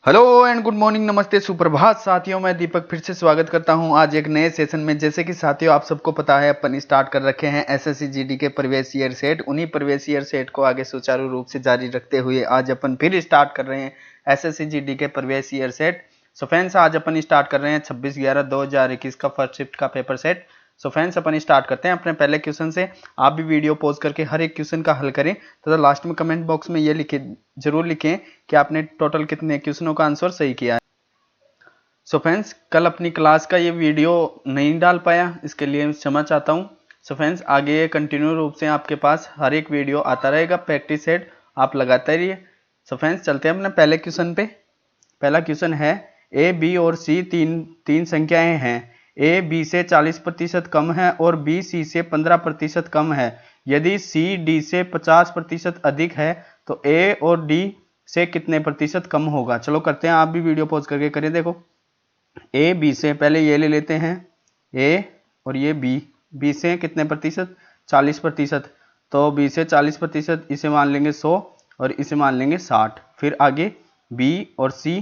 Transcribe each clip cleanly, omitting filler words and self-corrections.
Hello and good morning, नमस्ते, सुप्रभात साथियों। मैं दीपक फिर से स्वागत करता हूं आज एक नए सेशन में। जैसे कि साथियों आप सबको पता है, अपन स्टार्ट कर रखे हैं एसएससी जीडी के प्रीवियस ईयर सेट। उन्हीं प्रीवियस ईयर सेट को आगे सुचारू रूप से जारी रखते हुए आज अपन फिर स्टार्ट कर रहे हैं एसएससी जीडी के previous year set. So friends, आज अपन स्टार्ट कर रहे हैं 26/11/2021 का फर्स्ट शिफ्ट का पेपर सेट। सो फ्रेंड्स, अपन स्टार्ट करते हैं अपने पहले क्वेश्चन से। आप भी वीडियो पॉज करके हर एक क्वेश्चन का हल करें तथा लास्ट में कमेंट बॉक्स में ये लिखे जरूर लिखें कि आपने टोटल कितने क्वेश्चनों का आंसर सही किया है। सो फ्रेंड्स, कल अपनी क्लास का ये वीडियो नहीं डाल पाया, इसके लिए क्षमा चाहता हूँ। सो फ्रेंड्स, आगे कंटिन्यू रूप से आपके पास हर एक वीडियो आता रहेगा, प्रैक्टिस सेट आप लगाते रहिए। सो फ्रेंड्स, चलते हैं अपने पहले क्वेश्चन पे। पहला क्वेश्चन है, ए बी और सी तीन संख्याएं हैं। ए बी से 40% कम है और बी सी से 15% कम है। यदि सी डी से 50% अधिक है तो ए और डी से कितने प्रतिशत कम होगा। चलो करते हैं, आप भी वीडियो पॉज करके करें। देखो, ए बी से पहले ये ले लेते हैं, ए और ये बी। बी से कितने प्रतिशत? 40%। तो बी से 40%, इसे मान लेंगे 100 और इसे मान लेंगे 60। फिर आगे बी और सी।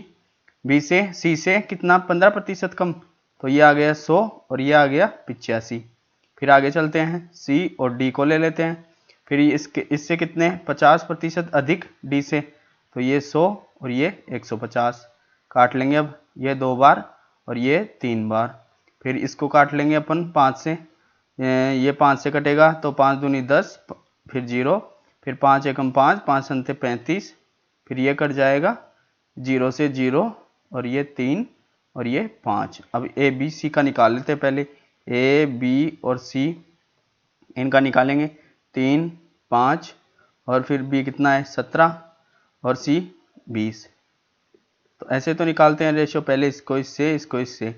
बी से सी से कितना? 15% कम, तो ये आ गया 100 और ये आ गया 85। फिर आगे चलते हैं, सी और डी को ले लेते हैं। फिर इससे कितने? 50% अधिक डी से, तो ये 100 और ये 150। काट लेंगे अब, ये 2 बार और ये 3 बार। फिर इसको काट लेंगे अपन 5 से, ये 5 से कटेगा तो 5 दूनी 10, फिर 0, फिर 5 एकम 5, 5 संते 35। फिर ये कट जाएगा 0 से 0 और ये 3 और ये 5। अब ए बी सी का निकाल लेते हैं पहले। ए बी और सी इनका निकालेंगे, 3 5 और फिर बी कितना है? 17 और सी 20। तो ऐसे तो निकालते हैं रेशियो, पहले इसको इससे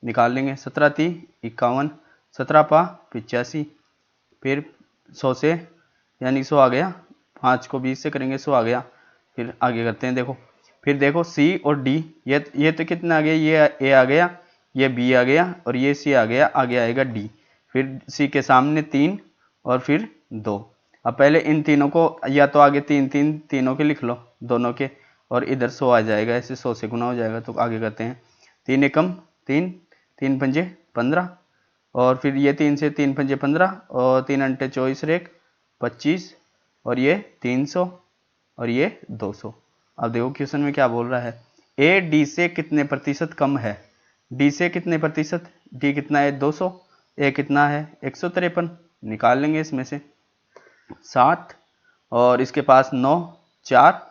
निकाल लेंगे। 17 × 3 = 51, 17 × 5 = 85। फिर 100 से, यानी 100 आ गया, 5 को 20 से करेंगे, 100 आ गया। फिर आगे करते हैं। देखो, फिर देखो सी और डी, ये तो कितना आ गया? ये ए आ गया, ये बी आ गया और ये सी आ गया। आगे आएगा डी। फिर सी के सामने 3 और फिर 2। अब पहले इन तीनों को, या तो आगे तीनों के लिख लो, दोनों के, और इधर 100 आ जाएगा, ऐसे 100 से गुना हो जाएगा। तो आगे करते हैं, 3 एकम 3, 3 पंजे 15, और फिर ये 3 से 3 पंजे 15 और 3 अंटे 24 रेख 25 और ये 300 और ये 200। अब देखो क्वेश्चन में क्या बोल रहा है, ए डी से कितने प्रतिशत कम है। डी से कितने प्रतिशत? डी कितना है? 200। ए कितना है? 153। निकाल लेंगे इसमें से 7 और इसके पास 9, 4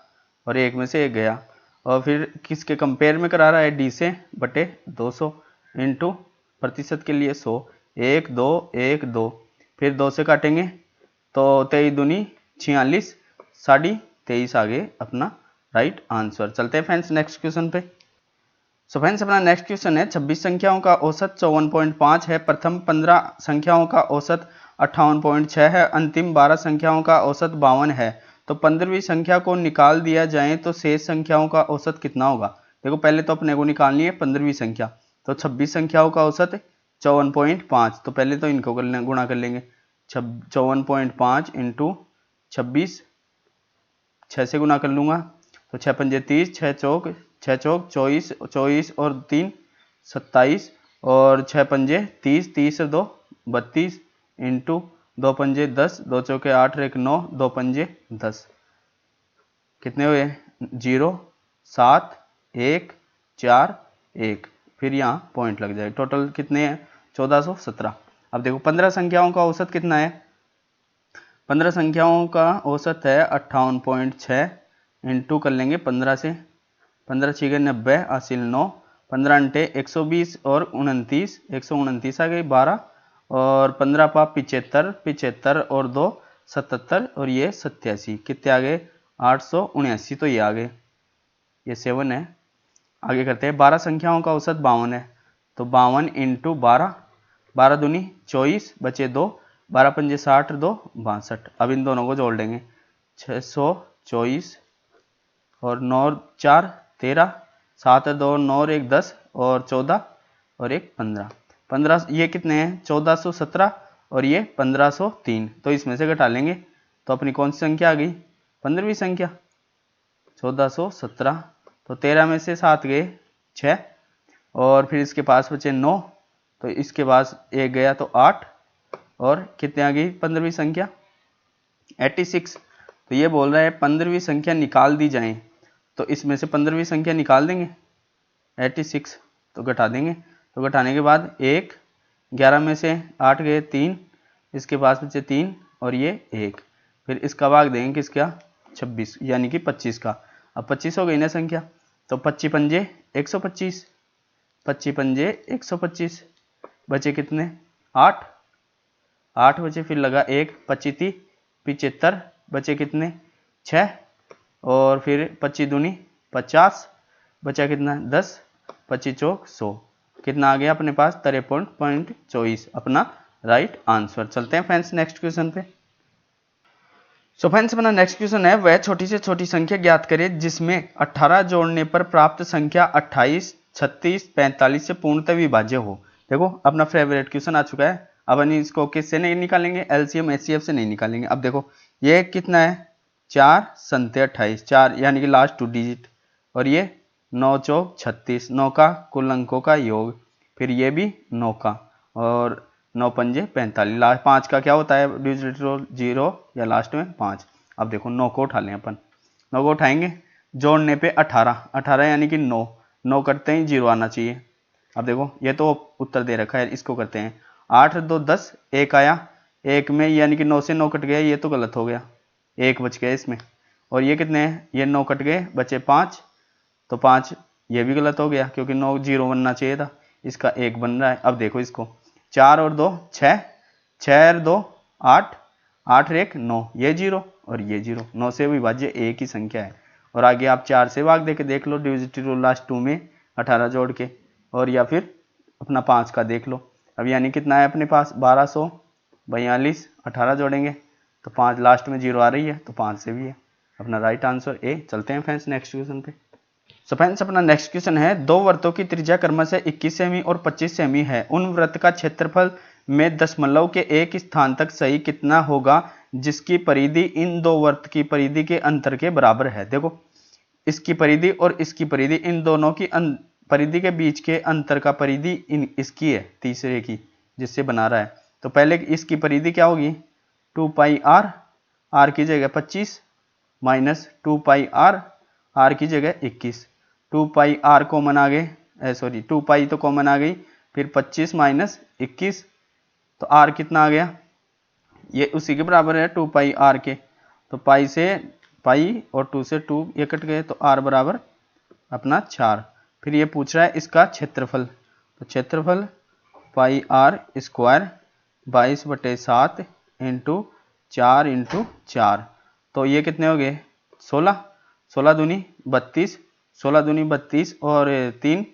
और एक में से एक गया। और फिर किसके कंपेयर में करा रहा है? डी से बटे 200 इंटू प्रतिशत के लिए 100, 1 2 1 2। फिर 2 से काटेंगे तो 23 दूनी 46, 23.5 आ गए अपना राइट आंसर। चलते हैं फ्रेंड्स नेक्स्ट क्वेश्चन पे। सो फ्रेंड्स, अपना नेक्स्ट क्वेश्चन है, 26 संख्याओं का औसत 54.5 है। प्रथम 15 संख्याओं का औसत 58.6 है। अंतिम 12 संख्याओं का औसत 52 है। तो 15वीं संख्या को निकाल दिया जाए तो शेष संख्याओं का औसत कितना होगा। देखो, पहले तो अपने को निकालनी है 15वीं संख्या। तो 26 संख्याओं का औसत 54.5, तो पहले तो इनको गुणा कर लेंगे। 54.5 इंटू 26, 6 से गुना कर लूंगा तो 6 पंजे 30, 6 चौक 24, 24 और 3 27 और 6 पंजे 30, 30 और 2 32 इंटू 2 पंजे 10, 2 चौके 8 और 1 9, 2 पंजे 10। कितने हुए? 0 7 1 4 1। फिर यहाँ पॉइंट लग जाए। टोटल कितने हैं? 1417। अब देखो 15 संख्याओं का औसत कितना है। 15 संख्याओं का औसत है 58.6 इंटू कर लेंगे 15 से, 15 6 90, हासिल 9, 15 अंटे 120 और 29, 129 आ गई 12 और 15 पा 75, 75 और 2 77 और ये 87। कितने आ गए? 879। तो ये आ गए, ये 7 है। आगे करते हैं, 12 संख्याओं का औसत 52 है। तो 52 इंटू 12, 12 दूनी 24 बचे 2, 12 पंजे 60 2 62। अब इन दोनों को जोड़ लेंगे, 624 और 9 4 13, 7 2 9 और 1 10 और 14 और 1 15। 15 ये कितने हैं? 1417 और ये 1503। तो इसमें से घटा लेंगे तो अपनी कौन सी संख्या आ गई? 15वीं संख्या 1417। तो 13 में से 7 गए 6, और फिर इसके पास बचे 9, तो इसके पास 1 गया तो 8, और कितने आ गई 15वीं संख्या 86। तो ये बोल रहा है 15वीं संख्या निकाल दी जाए, तो इसमें से 15वीं संख्या निकाल देंगे 86, तो घटा देंगे। तो घटाने के बाद 1, 11 में से 8 गए 3, इसके पास बचे 3 और ये 1, फिर इसका भाग देंगे किसका 26 यानी कि 25 का। अब 25 हो गई ना संख्या, तो 25 पंजे 125, 25 पंजे 125, बचे कितने 8, 8 बचे, फिर लगा 1, 25 75, बचे कितने 6, और फिर 25 दूनी 50, बचा कितना 10, 25 चौक 100, कितना आ गया अपने पास 53.24 अपना राइट आंसर। चलते हैं फ्रेंड्स नेक्स्ट क्वेश्चन पे। सो फ्रेंड्स अपना नेक्स्ट क्वेश्चन है, वह छोटी से छोटी संख्या ज्ञात करें जिसमें 18 जोड़ने पर प्राप्त संख्या 28, 36, 45 से पूर्णतः विभाज्य हो। देखो अपना फेवरेट क्वेश्चन आ चुका है। अब हम इसको किससे नहीं निकालेंगे, एलसीएम एचसीएफ से नहीं निकालेंगे। अब देखो ये कितना है 4 संते 28, 4 यानी कि लास्ट 2 डिजिट, और ये 9 चौक 36, 9 का कुल अंकों का योग, फिर ये भी 9 का, और 9 पंजे 45, लास्ट 5 का क्या होता है डिजिट रोल 0 या लास्ट में 5। अब देखो 9 को उठा लें अपन, 9 को उठाएंगे जोड़ने पे 18, 18 यानी कि 9, 9 करते ही 0 आना चाहिए। अब देखो ये तो उत्तर दे रखा है, इसको करते हैं 8 2 10, 1 आया, 1 में यानी कि 9 से 9 कट गया, ये तो गलत हो गया, 1 बच गया इसमें, और ये कितने हैं ये 9 कट गए बचे 5, तो 5 ये भी गलत हो गया क्योंकि 9 0 बनना चाहिए था, इसका 1 बन रहा है। अब देखो इसको 4 और 2 6, 6 और 2 8, 8 और 1 9, ये 0 और ये 0, 9 से विभाज्य एक ही संख्या है। और आगे आप 4 से भाग दे के देख लो डिविजिट रूल लास्ट 2 में 18 जोड़ के, और या फिर अपना 5 का देख लो। अब यानी कितना है अपने पास 1242, 18 जोड़ेंगे तो 5 लास्ट में 0 आ रही है, तो 5 से भी है अपना राइट आंसर ए। चलते हैं फ्रेंड्स नेक्स्ट क्वेश्चन पे। सो फ्रेंड्स अपना नेक्स्ट क्वेश्चन है, दो वृत्तों की त्रिज्या क्रमशः 21 सेमी और 25 सेमी है, उन वृत्त का क्षेत्रफल में दशमलव के एक स्थान तक सही कितना होगा जिसकी परिधि इन दो वृत्त की परिधि के अंतर के बराबर है। देखो इसकी परिधि और इसकी परिधि, इन दोनों की परिधि के बीच के अंतर का परिधि इसकी है तीसरे की जिससे बना रहा है। तो पहले इसकी परिधि क्या होगी 2 पाई आर, आर की जगह 25 माइनस 2 पाई आर, आर की जगह 21, 2 पाई आर कॉमन आ गए, सॉरी 2 पाई तो कॉमन आ गई, फिर 25 माइनस 21, तो आर कितना आ गया ये उसी के बराबर है 2 पाई आर के, तो पाई से पाई और 2 से 2 ये कट गए, तो आर बराबर अपना 4। फिर ये पूछ रहा है इसका क्षेत्रफल, तो क्षेत्रफल पाई आर स्क्वायर 22/7 इंटू 4 इंटू 4, तो ये कितने हो गए 16, 16 दूनी 32, 16 दूनी 32 और 3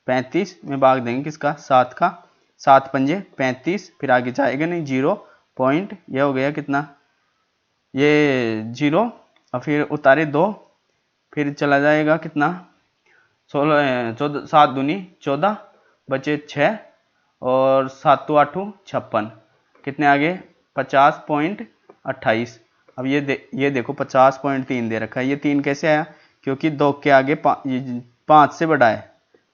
35 में भाग देंगे किसका 7 का, 7 पंजे 35, फिर आगे जाएगा नहीं 0 पॉइंट, ये हो गया कितना ये 0, और फिर उतारे 2, फिर चला जाएगा कितना 16 14 7 दूनी 14, बचे 6 और 7 तो 8 56, कितने आगे 50.28। अब ये देखो 50.3 दे रखा है, ये 3 कैसे आया क्योंकि 2 के आगे 5 से बढ़ा है,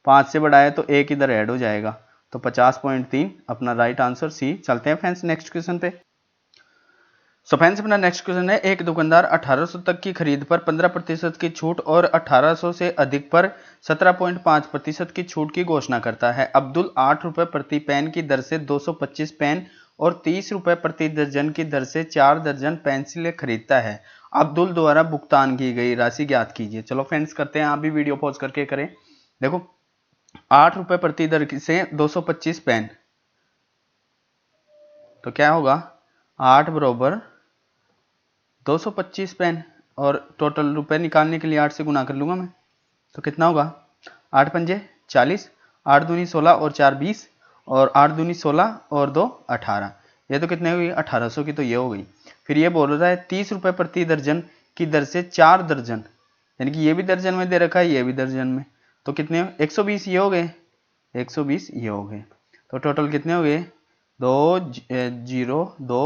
5 से बढ़ा है तो एक इधर ऐड हो जाएगा, तो 50.3 अपना राइट आंसर सी। चलते हैं फ्रेंड्स नेक्स्ट क्वेश्चन पे। सो फ्रेंड्स अपना नेक्स्ट क्वेश्चन है, एक दुकानदार 1800 तक की खरीद पर 15% की छूट और 1800 से अधिक पर 17.5% की छूट की घोषणा करता है। अब्दुल 8 रुपये प्रति पेन की दर से 225 पेन और 30 रुपये प्रति दर्जन की दर से 4 दर्जन पेंसिलें खरीदता है। अब्दुल द्वारा भुगतान की गई राशि ज्ञात कीजिए। चलो फ्रेंड्स करते हैं, आप भी वीडियो पॉज करके करें। देखो 8 रुपये प्रति दर से 225 पेन, तो क्या होगा 8 बरोबर 225 पेन, और टोटल रुपए निकालने के लिए 8 से गुना कर लूंगा मैं, तो कितना होगा 8 पंजे 40, 8 दूनी 16 और 4 20, और 8 दूनी 16 और 2 18, ये तो कितने हुई 1800 की, तो ये हो गई। फिर ये बोल रहा है 30 रुपये प्रति दर्जन की दर से 4 दर्जन, यानी कि ये भी दर्जन में दे रखा है ये भी दर्जन में, तो कितने 120 ये हो गए, 120 ये हो गए, तो टोटल कितने हो गए 2 0 2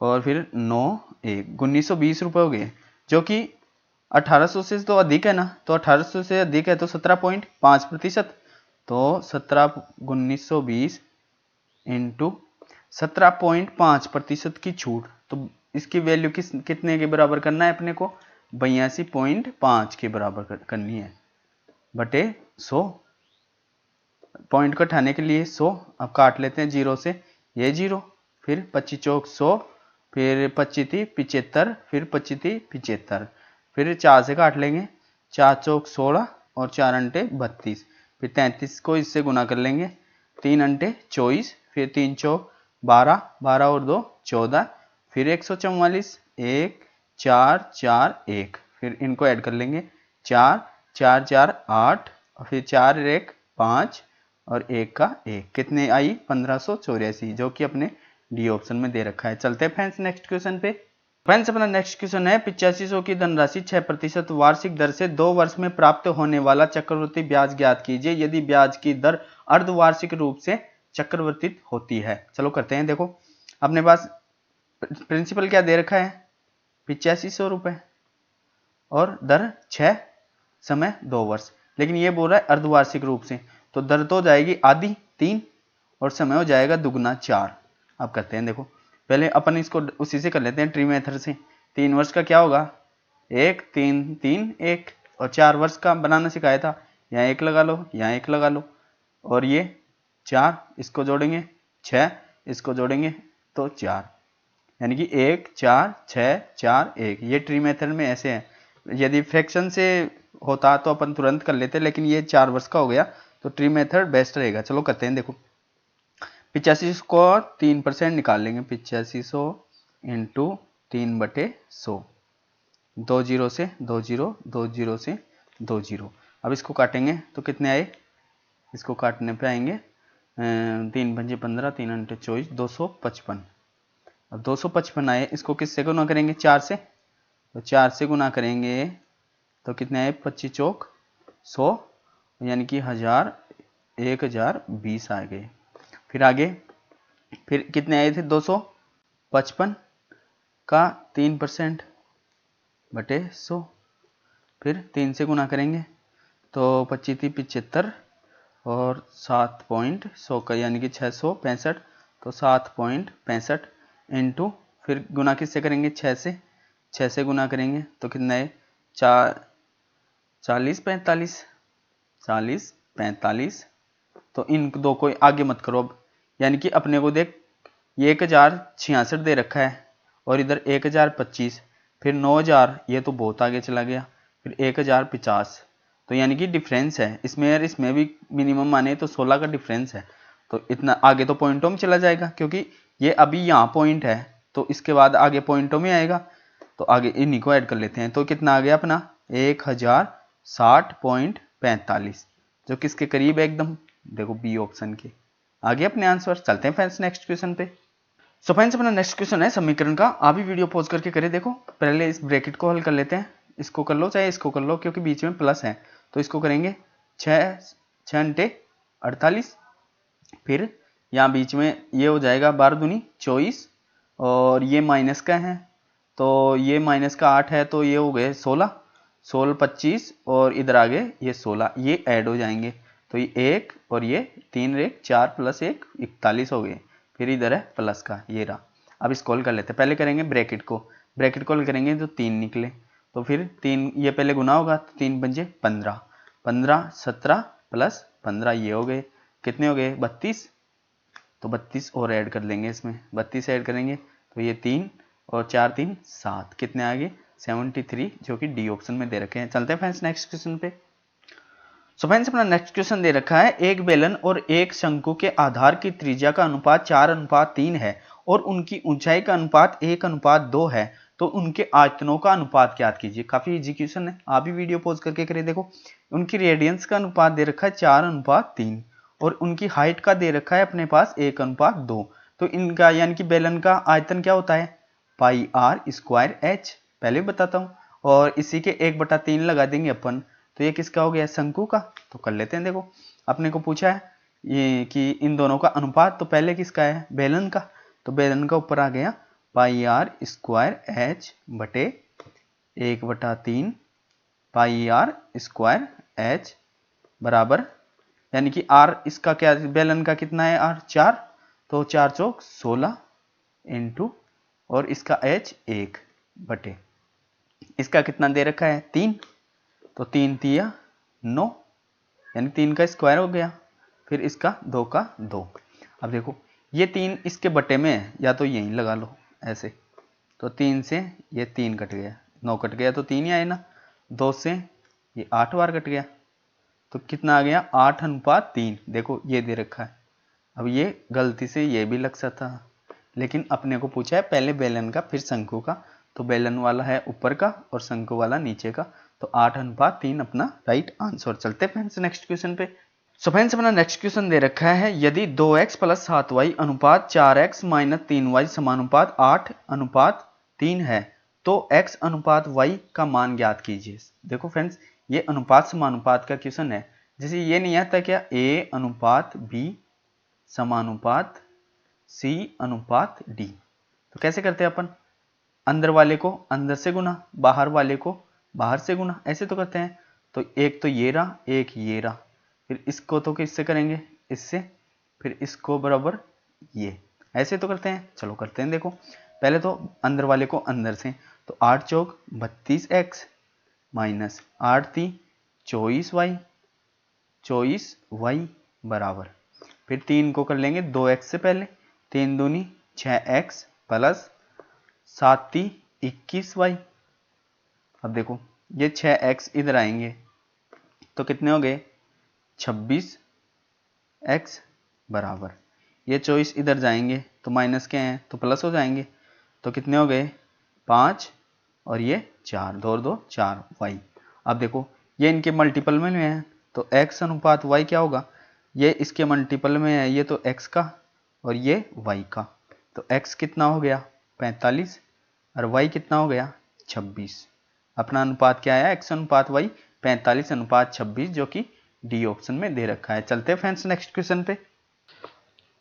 और फिर 9 1 1920 रुपये हो गए, जो कि 1800 से तो अधिक है ना, तो 1800 से अधिक है तो 17.5%। तो 17 × 1920 इंटू 17.5% की छूट, तो इसकी वैल्यू कितने के बराबर करना है अपने को, 82.5 के बराबर करनी है, बटे 100। पॉइंट को हटाने के लिए 100, अब काट लेते हैं 0 से, ये 0, फिर 25 चौक 100, फिर 25 थी 75, फिर 25 थी 75, फिर 4 से काट लेंगे, 4 चौक 16 और 4 अंटे 32, फिर 33 को इससे गुना कर लेंगे, 3 अंटे 24, फिर 3 चौक 12, 12 और 2 14, फिर 144, 1 4 4 1, फिर इनको ऐड कर लेंगे, 4 4 4 8, और फिर 4 1 5 और 1 का 1, कितने आई 1584, जो कि अपने डी ऑप्शन में दे रखा है। चलते हैं फ्रेंड्स नेक्स्ट क्वेश्चन पे। फ्रेंड्स अपना नेक्स्ट क्वेश्चन है 8500 की धनराशि 6% वार्षिक दर से 2 वर्ष में प्राप्त होने वाला चक्रवृद्धि ब्याज ज्ञात कीजिए यदि ब्याज की दर अर्धवार्षिक रूप से चक्रवर्तित होती है। चलो करते हैं। देखो अपने पास प्रिंसिपल क्या दे रखा है, 8500 रुपए, और दर 6, समय 2 वर्ष, लेकिन ये बोल रहा है अर्धवार्षिक रूप से, तो दर तो जाएगी आधी 3 और समय हो जाएगा दुगना 4। अब करते हैं। देखो पहले अपन इसको उसी से कर लेते हैं, ट्री मेथड से। 3 वर्ष का क्या होगा, 1 3 3 1, और 4 वर्ष का बनाना सिखाया था, यहाँ 1 लगा लो, यहाँ 1 लगा लो, और ये 4 इसको जोड़ेंगे, 6 इसको जोड़ेंगे तो 4, यानी कि 1 4 6 4 1। ये ट्री मेथड में ऐसे है, यदि फ्रैक्शन से होता तो अपन तुरंत कर लेते, लेकिन ये 4 वर्ष का हो गया तो ट्री मेथड बेस्ट रहेगा। चलो करते हैं। देखो 8500 को 3% निकाल लेंगे, 8500 इंटू 3/100, 2 जीरो से 2 जीरो, 2 जीरो से 2 जीरो। अब इसको काटेंगे तो कितने आए, इसको काटने पे आएंगे 3 पंजे 15, 3 अंटे 24, 255। अब 255 आए, इसको किससे गुना करेंगे, 4 से, तो 4 से गुना करेंगे तो कितने आए, 25 चौक 100, यानी कि 1000, 1020 आ गए। फिर आगे फिर कितने आए थे, 255 का 3% बटे 100, फिर 3 से गुना करेंगे तो 25 थी 75 और 7.100 का यानी कि 665, तो 7.65 इंटू, फिर गुना किससे करेंगे, 6 से गुना करेंगे तो कितना है, 40 45, तो इन दो को आगे मत करो अब, यानी कि अपने को देख ये 1066 दे रखा है और इधर 1025, फिर 9000, ये तो बहुत आगे चला गया, फिर 1050, तो यानी कि डिफरेंस है इसमें, यार इसमें भी मिनिमम माने तो 16 का डिफरेंस है, तो इतना आगे तो पॉइंटों में चला जाएगा, क्योंकि ये अभी यहाँ पॉइंट है तो इसके बाद आगे पॉइंटों में आएगा, तो आगे इन्हीं को ऐड कर लेते हैं। तो कितना आ गया अपना 1060.45, जो किसके करीब है एकदम, देखो बी ऑप्शन के। आगे अपने आंसर चलते हैं फ्रेंड्स नेक्स्ट क्वेश्चन पे। सो फ्रेंड्स अपना नेक्स्ट क्वेश्चन है समीकरण का, आप भी वीडियो पॉज करके करें। देखो पहले इस ब्रैकेट को हल कर लेते हैं, इसको कर लो चाहे इसको कर लो, क्योंकि बीच में प्लस है, तो इसको करेंगे 6 अंटे 48, फिर यहाँ बीच में ये हो जाएगा 12 दूनी 24, और ये माइनस का है तो ये माइनस का 8 है, तो ये हो गए 16 25, और इधर आगे ये 16, ये ऐड हो जाएंगे, तो ये 1 और ये 3 1 4 प्लस 1 41 हो गए, फिर इधर है प्लस का, ये रहा। अब इसको हल कर लेते हैं, पहले करेंगे ब्रैकेट को हल करेंगे तो 3 निकले, तो फिर 3 ये पहले गुना होगा तो 3 पंजे 15, 15 17 प्लस 15 ये हो गए, कितने हो गए 32, तो 32 और ऐड कर लेंगे, इसमें 32 ऐड करेंगे तो ये 3 और 4 3 7, कितने आ गए 73, जो कि डी ऑप्शन में दे रखे हैं। चलते हैं फ्रेंड्स नेक्स्ट क्वेश्चन पे। सो फ्रेंड्स अपना नेक्स्ट क्वेश्चन दे रखा है, एक बेलन और एक शंकु के आधार की त्रिज्या का अनुपात 4:3 है और उनकी ऊंचाई का अनुपात 1:2 है, तो उनके आयतनों का अनुपात ज्ञात कीजिए। काफी इजी क्वेश्चन है, आप भी वीडियो पॉज करके करें। देखो उनकी रेडियंस का अनुपात दे रखा है 4:3 और उनकी हाइट का दे रखा है अपने पास 1:2, तो इनका यानी कि बेलन का आयतन क्या होता है, पाई आर स्क्वायर एच, पहले भी बताता हूँ, और इसी के 1/3 लगा देंगे अपन, तो ये किसका हो गया, शंकु का। तो कर लेते हैं। देखो अपने को पूछा है ये कि इन दोनों का अनुपात, तो पहले किसका है, बेलन का, तो बेलन का ऊपर आ गया पाई आर स्क्वायर एच बटे 1/3 पाई आर स्क्वायर एच बराबर, यानी कि आर इसका क्या, बेलन का कितना है आर 4, तो 4 चौक 16 इंटू, और इसका एच 1 बटे, इसका कितना दे रखा है 3, तो 3 तिया 9, यानी 3 का स्क्वायर हो गया, फिर इसका 2 का 2। अब देखो ये 3 इसके बटे में है, या तो यहीं लगा लो ऐसे, तो 3 से ये 3 कट गया, 9 कट गया तो 3 ही आए ना, 2 से ये 8 बार कट गया, तो कितना आ गया 8:3। देखो ये दे रखा है, अब ये गलती से ये भी लग सकता है, लेकिन अपने को पूछा है पहले बेलन का फिर शंकु का, तो बेलन वाला है ऊपर का और शंकु वाला नीचे का, तो 8:3 अपना राइट आंसर। चलते फ्रेंड्स नेक्स्ट क्वेश्चन पे। सो फ्रेंड्स अपना नेक्स्ट क्वेश्चन दे रखा है, यदि 2x + 7y अनुपात 4x - 3y समानुपात 8:3 है तो x अनुपात y का मान ज्ञात कीजिए। देखो फ्रेंड्स ये अनुपात समानुपात का क्वेश्चन है, जैसे ये नहीं आता क्या a अनुपात b समानुपात c अनुपात d, तो कैसे करते हैं अपन, अंदर वाले को अंदर से गुना, बाहर वाले को बाहर से गुना, ऐसे तो करते हैं। तो एक तो ये रहा, एक ये रहा, फिर इसको तो किससे करेंगे, इससे, फिर इसको बराबर ये, ऐसे तो करते हैं। चलो करते हैं, देखो पहले तो अंदर वाले को अंदर से, तो 8 चौक 32x माइनस 8 ती 24y बराबर, फिर 3 को कर लेंगे 2x से पहले, 3 दूनी 6x प्लस 7 ती 21y। अब देखो ये 6x इधर आएंगे तो कितने हो गए 26x बराबर, ये 24 इधर जाएंगे तो माइनस के हैं तो प्लस हो जाएंगे, तो कितने हो गए 5 और ये 4, 2 और 2 4 y। अब देखो ये इनके मल्टीपल में है, तो x अनुपात y क्या होगा, ये इसके मल्टीपल में है, ये तो x का और ये y का, तो x कितना हो गया 45 और y कितना हो गया 26। अपना अनुपात क्या आया x अनुपात y 45:26, जो कि डी ऑप्शन में दे रखा है। चलते हैं फ्रेंड्स नेक्स्ट क्वेश्चन पे।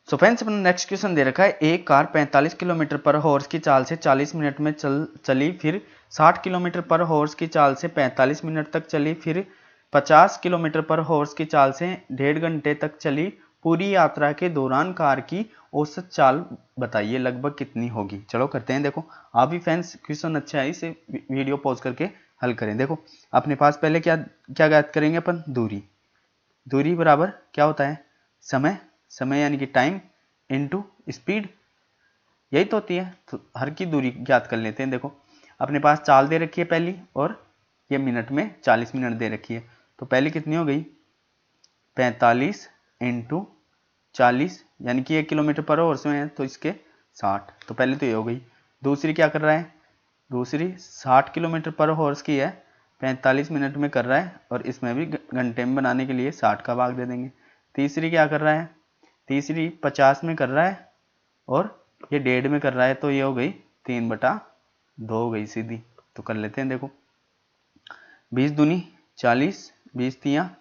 सो फ्रेंड्स अपना नेक्स्ट क्वेश्चन दे रखा है, एक कार 45 किलोमीटर पर हॉर्स की चाल से 40 मिनट में चली, फिर 60 किलोमीटर पर हॉर्स की चाल से 45 मिनट तक चली, फिर 50 किलोमीटर पर हॉर्स की चाल से 1.5 घंटे तक चली। पूरी यात्रा के दौरान कार की औसत चाल बताइए लगभग कितनी होगी। चलो करते हैं, देखो आप भी फ्रेंड्स क्वेश्चन अच्छा है, इसे वीडियो पॉज करके हल करें। देखो अपने पास पहले क्या क्या ज्ञात करेंगे अपन, दूरी बराबर क्या होता है समय यानी कि टाइम इनटू स्पीड, यही तो होती है, तो हर की दूरी ज्ञात कर लेते हैं। देखो अपने पास चाल दे रखी है पहली, और ये मिनट में 40 मिनट दे रखी है, तो पहली कितनी हो गई 45 × 40, यानी कि 1 किलोमीटर पर आवर में है तो इसके 60, तो पहले तो ये हो गई। दूसरी क्या कर रहा है, दूसरी 60 किलोमीटर पर हॉर्स की है, 45 मिनट में कर रहा है, और इसमें भी घंटे में बनाने के लिए 60 का भाग दे देंगे। तीसरी क्या कर रहा है, तीसरी 50 में कर रहा है और ये 1.5 में कर रहा है, तो ये हो गई 3/2 हो गई सीधी। तो कर लेते हैं, देखो 20 दूनी 40, 20 तियाँ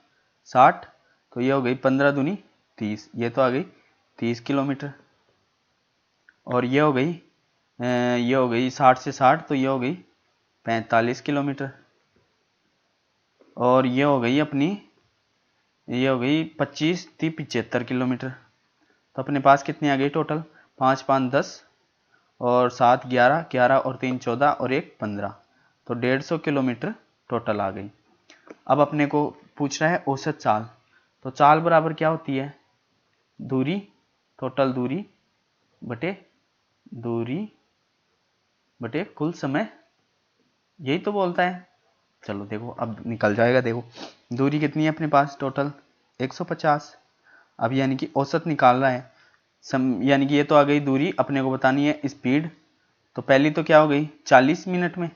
60, तो ये हो गई 15 दूनी 30, ये तो आ गई 30 किलोमीटर, और ये हो गई 60 से 60, तो ये हो गई 45 किलोमीटर, और ये हो गई अपनी, ये हो गई 25 × 75 किलोमीटर। तो अपने पास कितनी आ गई टोटल, 5 × 5 = 10 और 7 = 11, 11 और 3 = 14 और 1 = 15, तो 150 किलोमीटर टोटल आ गई। अब अपने को पूछ रहा है औसत चाल, तो चाल बराबर क्या होती है, दूरी, टोटल दूरी बटे कुल समय, यही तो बोलता है। चलो देखो अब निकल जाएगा, देखो दूरी कितनी है अपने पास टोटल 150। अब यानी कि औसत निकाल रहा है, यानी कि ये तो आ गई दूरी, अपने को बतानी है स्पीड, तो पहली तो क्या हो गई 40 मिनट में,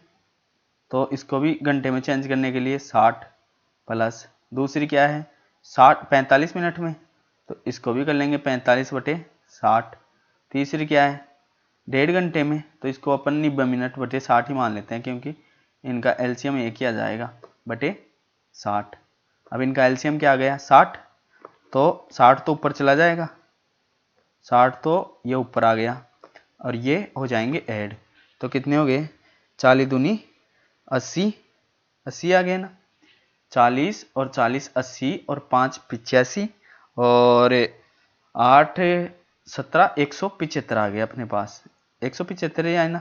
तो इसको भी घंटे में चेंज करने के लिए 60 प्लस, दूसरी क्या है 45 मिनट में, तो इसको भी कर लेंगे 45/60। तीसरी क्या है 1.5 घंटे में, तो इसको अपन 90 मिनट बटे 60 ही मान लेते हैं, क्योंकि इनका एलसीएम एक ही आ जाएगा बटे 60। अब इनका एलसीएम क्या आ गया 60, तो 60 तो ऊपर चला जाएगा, 60 तो ये ऊपर आ गया, और ये हो जाएंगे ऐड, तो कितने हो गए 40 दूनी 80, 80 आ गए ना, 40 और 40 80 और 5 85 और 8 17 175 आ गया अपने पास। 175 ही आए ना,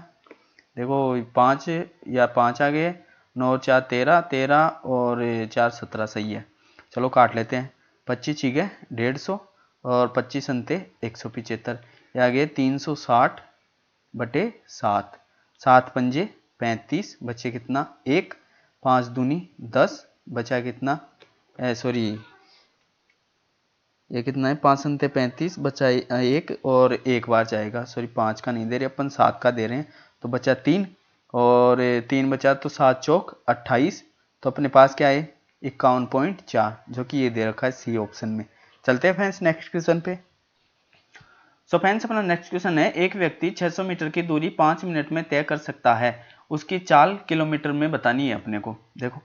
देखो 5 या 5 आ गए, 9 4 13 13 और 4 17 सही है। चलो काट लेते हैं। 25 ठीक है 150 और 25 अंते 175, ये आ गए 360 बटे 7, 7 पंजे 35, बचे कितना 1, 5 दूनी 10, बचा कितना सॉरी ये कितना है 5 अंते 35, बचा 1 और एक बार जाएगा, सॉरी 5 का नहीं दे रहे अपन 7 का दे रहे हैं, तो बचा 3 और 3 बचा तो 7 चौक 28, तो अपने पास क्या है 51.4, जो कि ये दे रखा है सी ऑप्शन में। चलते हैं फ्रेंड्स नेक्स्ट क्वेश्चन पे। सो फ्रेंड्स अपना नेक्स्ट क्वेश्चन है, एक व्यक्ति 600 मीटर की दूरी 5 मिनट में तय कर सकता है, उसकी चाल किलोमीटर में बतानी है अपने को। देखो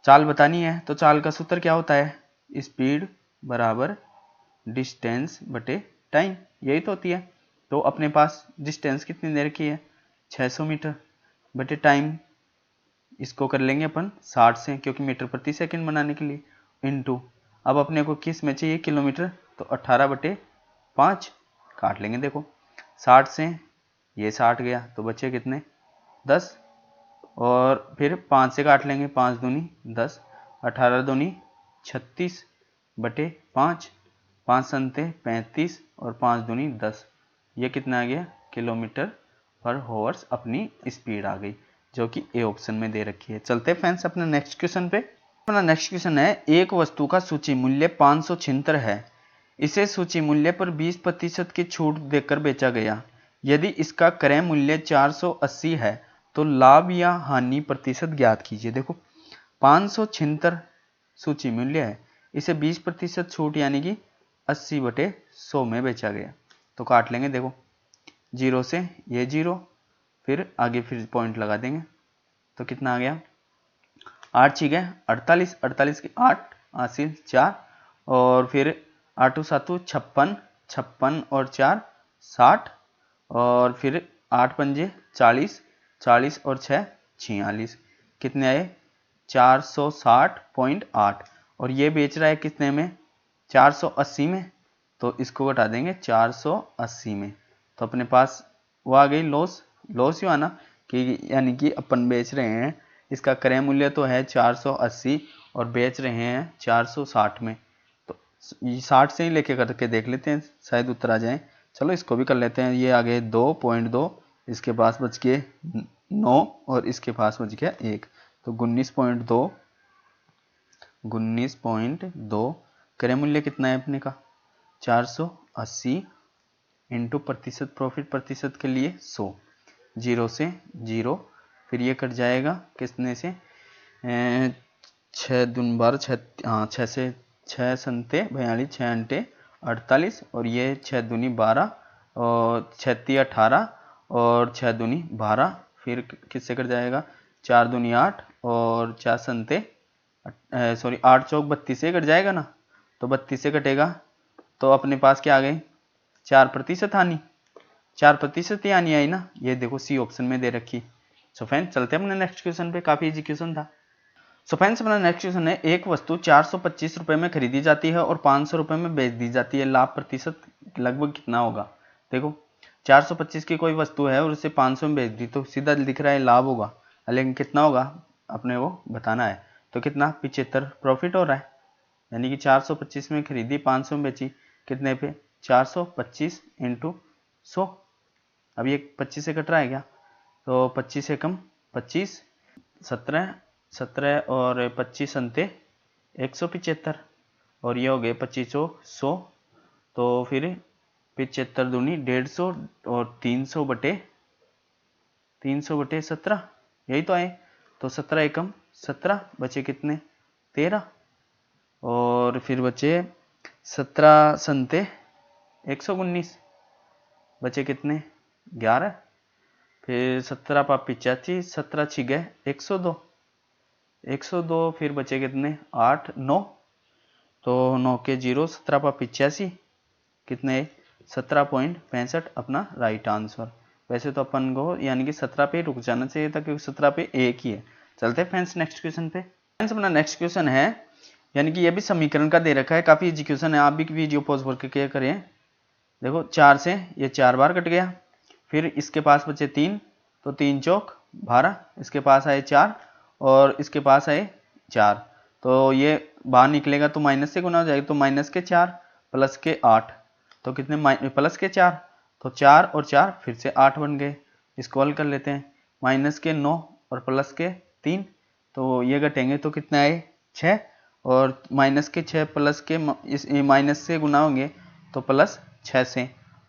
चाल बतानी है तो चाल का सूत्र क्या होता है, स्पीड बराबर डिस्टेंस बटे टाइम, यही तो होती है। तो अपने पास डिस्टेंस कितनी दे रखी है 600 मीटर बटे टाइम, इसको कर लेंगे अपन 60 से, क्योंकि मीटर प्रति सेकंड बनाने के लिए, इनटू अब अपने को किस में चाहिए किलोमीटर, तो 18 बटे 5 काट लेंगे। देखो 60 से ये 60 गया तो बचे कितने 10, और फिर 5 से काट लेंगे, 5 दूनी 10, 18 दूनी 36 बटे 5, 5 संते 35 और 5 दूनी 10, ये कितना आ गया किलोमीटर पर हॉर्स अपनी स्पीड आ गई, जो कि ए ऑप्शन में दे रखी है। चलते फ्रेंड्स अपने नेक्स्ट क्वेश्चन पे। अपना नेक्स्ट क्वेश्चन है, एक वस्तु का सूची मूल्य 576 है, इसे सूची मूल्य पर 20% की छूट देकर बेचा गया, यदि इसका क्रय मूल्य 480 है तो लाभ या हानि प्रतिशत ज्ञात कीजिए। देखो 576 सूची मूल्य है, इसे 20% छूट यानी कि 80 बटे 100 में बेचा गया, तो काट लेंगे। देखो 0 से ये 0, फिर आगे फिर पॉइंट लगा देंगे, तो कितना आ गया 8 ठीक है 48, 48 की 8 हासिल 4, और फिर 8 7 56, 56 और 4 60, और फिर 8 पंजे 40, 40 और 6 46, कितने आए 460.8, और ये बेच रहा है कितने में 480 में, तो इसको घटा देंगे 480 में, तो अपने पास वो आ गई लॉस, लॉस ही आना कि यानी कि अपन बेच रहे हैं, इसका क्रय मूल्य तो है 480 और बेच रहे हैं 460 में, तो 60 से ही लेके करके देख लेते हैं शायद उत्तर आ जाए। चलो इसको भी कर लेते हैं, ये आ गए 2.2, इसके पास बच गए 9 और इसके पास बच गया 1, तो 19.2, 19.2 क्रय मूल्य कितना है अपने का 480 इंटू प्रतिशत, प्रॉफिट प्रतिशत के लिए 100, 0 से 0, फिर ये कट जाएगा कितने से 6 दून 12, 6 हाँ 6 से 6 संते 42, 6 अंटे 48, और ये 6 दूनी 12 और 36 18 और 6 दूनी 12, फिर किससे कट जाएगा 4 दूनी 8 और 4 संते सॉरी 8 चौक 32 से कट जाएगा ना, तो 32 से कटेगा, तो अपने पास क्या आ गए 4% हानि, 4% ही हानि आई ना, ये देखो सी ऑप्शन में दे रखी। सो फ्रेंड्स चलते हैं अपने नेक्स्ट क्वेश्चन पे, काफी इजी क्वेश्चन था। सो फ्रेंड्स अपना नेक्स्ट क्वेश्चन है, एक वस्तु 425 रुपए में खरीदी जाती है और 500 रुपए में बेच दी जाती है, लाभ प्रतिशत लगभग कितना होगा। देखो 425 की कोई वस्तु है और उसे 500 में बेच दी, तो सीधा दिख रहा है लाभ होगा, लेकिन कितना होगा अपने वो बताना है, तो कितना 75 प्रॉफिट हो रहा है, यानी कि 425 में खरीदी 500 में बेची, कितने पे 425 इंटू 100, अब ये 25 से कट रहा है क्या, तो 25 से कम 25, 17 17 और 25 अंते 175, और ये हो गए 25 100, तो फिर 75 दूनी 150 और 300 बटे 17, यही तो आए, तो 17 एकम 17, बचे कितने 13, और फिर बचे 17 संते 119, बचे कितने 11, फिर 17 पा 85, 17 छिगे 102, 102, फिर बचे कितने 8 9, तो 9 के 0, 17 पा 85, कितने 17.65 अपना राइट आंसर। वैसे तो अपन को यानी कि 17 पे रुक जाना चाहिए था, क्योंकि 17 पे एक ही है। चलते हैं फ्रेंड्स नेक्स्ट क्वेश्चन पे। अपना नेक्स्ट क्वेश्चन है, यानी कि ये भी समीकरण का दे रखा है, काफी इजी क्वेश्चन है, आप भी वीडियो पॉज करके करें। देखो 4 से ये 4 बार कट गया, फिर इसके पास बचे 3, तो 3 चौक 12, इसके पास आए 4 और इसके पास आए 4, तो ये बाहर निकलेगा तो माइनस से गुना हो जाएगा, तो माइनस के 4 प्लस के 8, तो कितने प्लस के 4, तो 4 और 4 फिर से 8 बन गए। इसको हल कर लेते हैं, माइनस के 9 और प्लस के 3, तो ये घटेंगे तो कितने आए 6, और माइनस के 6 प्लस के इस माइनस से गुना होंगे तो प्लस 6 से,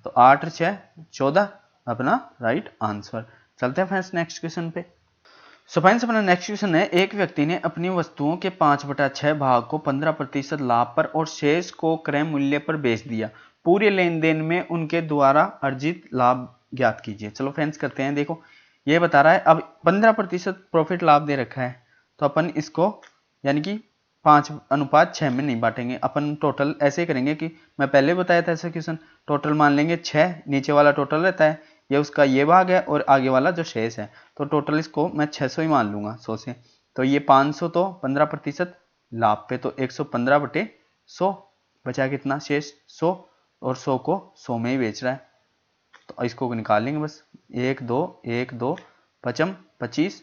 तो 8 6 14 अपना राइट आंसर। चलते हैं फ्रेंड्स नेक्स्ट क्वेश्चन पे। सो फ्रेंड्स अपना नेक्स्ट क्वेश्चन है, एक व्यक्ति ने अपनी वस्तुओं के 5/6 भाग को 15% लाभ पर और शेष को क्रय मूल्य पर बेच दिया, पूरे लेन देन में उनके द्वारा अर्जित लाभ ज्ञात कीजिए। चलो फ्रेंड्स करते हैं। देखो ये बता रहा है, अब 15% प्रॉफिट लाभ दे रखा है, तो अपन इसको यानी कि 5/6 में नहीं बांटेंगे, अपन टोटल ऐसे करेंगे कि मैं पहले बताया था ऐसा क्वेश्चन, टोटल मान लेंगे 6, नीचे वाला टोटल रहता है, ये उसका ये भाग है और आगे वाला जो शेष है, तो टोटल इसको मैं 600 ही मान लूंगा 100 से, तो ये 500 तो 15% लाभ पे, तो 115/100 बचा कितना शेष 100, और 100 को 100 में ही बेच रहा है, तो इसको निकाल लेंगे बस, 1 2 1 2 पचम 25,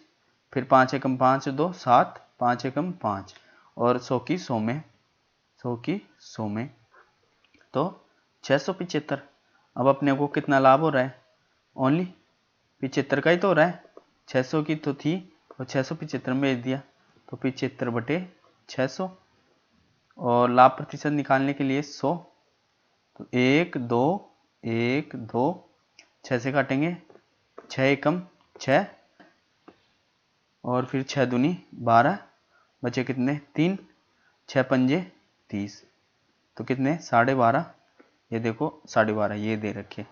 फिर 5 एकम 5 2 7, 5 एकम 5 और 100 की 100 में, 100 की 100 में, तो 675। अब अपने को कितना लाभ हो रहा है, ओनली 75 का ही तो हो रहा है, 600 की तो थी और 675 में भेज दिया, तो 75/600, और लाभ प्रतिशत निकालने के लिए 100, तो 1 2 1 2 6 से काटेंगे, 6 एकम 6 और फिर 6 दूनी 12, बचे कितने 3, 6 पंजे 30, तो कितने 12.5, ये देखो 12.5 ये दे रखे,